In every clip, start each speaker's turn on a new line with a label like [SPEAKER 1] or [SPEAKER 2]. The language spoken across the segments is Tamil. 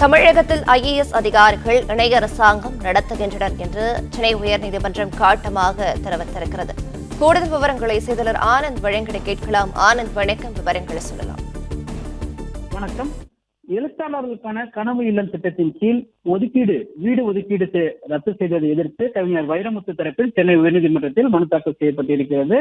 [SPEAKER 1] தமிழகத்தில் IAS அதிகாரிகள் இணை அரசாங்கம் நடத்துகின்றனர் என்று சென்னை உயர்நீதிமன்றம் காட்டமாக தெரிவித்திருக்கிறது. கூடுதல் விவரங்களை செய்தியாளர் ஆனந்த் வழங்கிட கேட்கலாம். ஆனந்த், வணக்கம். விவரங்களை சொல்லலாம்.
[SPEAKER 2] வணக்கம். எழுத்தாளர்களுக்கான கனவு இல்லம் திட்டத்தின் கீழ் வீடு ஒதுக்கீடு ரத்து செய்ததை எதிர்த்து கவிஞர் வைரமுத்து தரப்பில் சென்னை உயர்நீதிமன்றத்தில் மனு தாக்கல் செய்யப்பட்டிருக்கிறது.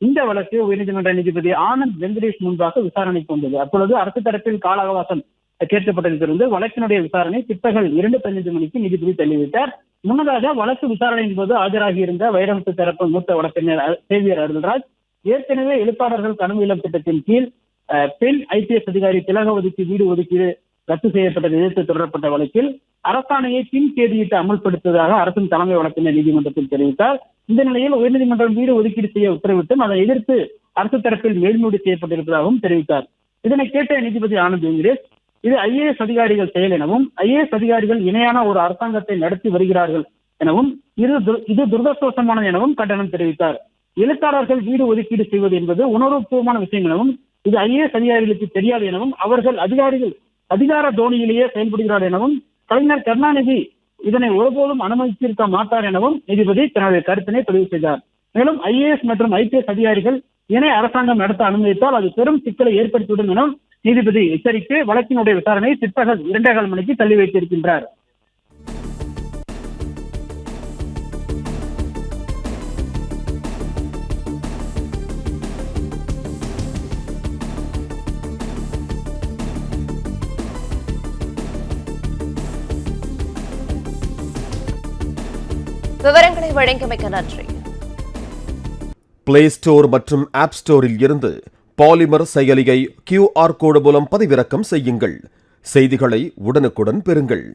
[SPEAKER 2] இந்த வழக்கு உயர்நீதிமன்ற நீதிபதி ஆனந்த் வெங்கடேஷ் முன்பாக விசாரணைக்கு வந்தது. அப்பொழுது அரசு தரப்பில் கால அவகாசம் கேட்கப்பட்டிருக்கிறது. வழக்கினுடைய விசாரணை பிற்பகல் 2:15 மணிக்கு நீதிபதி தள்ளிவிட்டார். முன்னதாக வழக்கு விசாரணையின் போது ஆஜராகியிருந்த வைரமுத்து தரப்பு மூத்த வழக்கறிஞர் சேவியர் அருள்ராஜ் ஏற்கனவே எழுத்தாளர்கள் கனவு இல்லம் திட்டத்தின் கீழ் பெண் IPS அதிகாரி திலக வீடு ஒதுக்கீடு ரத்து செய்யப்பட்டதை எதிர்த்து தொடரப்பட்ட வழக்கில் அரசாணையை பின் தேதியிட்டு அமல்படுத்துவதாக அரசின் தலைமை வழக்கறிஞர் நீதிமன்றத்தில் தெரிவித்தார். இந்த நிலையில் உயர்நீதிமன்றம் வீடு ஒதுக்கீடு செய்ய உத்தரவிட்டும் அதை எதிர்த்து அரசு தரப்பில் மேல்முறை செய்யப்பட்டிருப்பதாகவும் தெரிவித்தார். இதனை கேட்ட நீதிபதி ஆனந்த் வெங்கடேஷ், இது IAS அதிகாரிகள் செயல் எனவும் IAS அதிகாரிகள் இணையான ஒரு அரசாங்கத்தை நடத்தி வருகிறார்கள் எனவும் இது துரதிருஷ்டவசமானது எனவும் கண்டனம் தெரிவித்தார். எழுத்தாளர்கள் வீடு ஒதுக்கீடு செய்வது என்பது உணர்வுபூர்வமான விஷயம் எனவும் இது IAS அதிகாரிகளுக்கு தெரியாது எனவும் அவர்கள் அதிகார தோணியிலேயே செயல்படுகிறார் எனவும் கலைஞர் கருணாநிதி இதனை ஒருபோதும் அனுமதித்திருக்க மாட்டார் எனவும் நீதிபதி தனது கருத்தினை பதிவு செய்தார். மேலும் IAS மற்றும் IPS அதிகாரிகள் இணை அரசாங்கம் நடத்த அனுமதித்தால் அது பெரும் சிக்கலை ஏற்படுத்திவிடும் எனவும் நீதிபதி எச்சரித்து வழக்கினுடைய விசாரணை பிற்பகல் 2:15 மணிக்கு தள்ளி வைத்திருக்கின்றார்.
[SPEAKER 1] விவரங்களை வழங்கியமைக்க நன்றி.
[SPEAKER 3] பிளே ஸ்டோர் மற்றும் ஆப் ஸ்டோரில் இருந்து பாலிமர் செயலியை QR கோடு மூலம் பதிவிறக்கம் செய்யுங்கள். செய்திகளை உடனுக்குடன் பெறுங்கள்.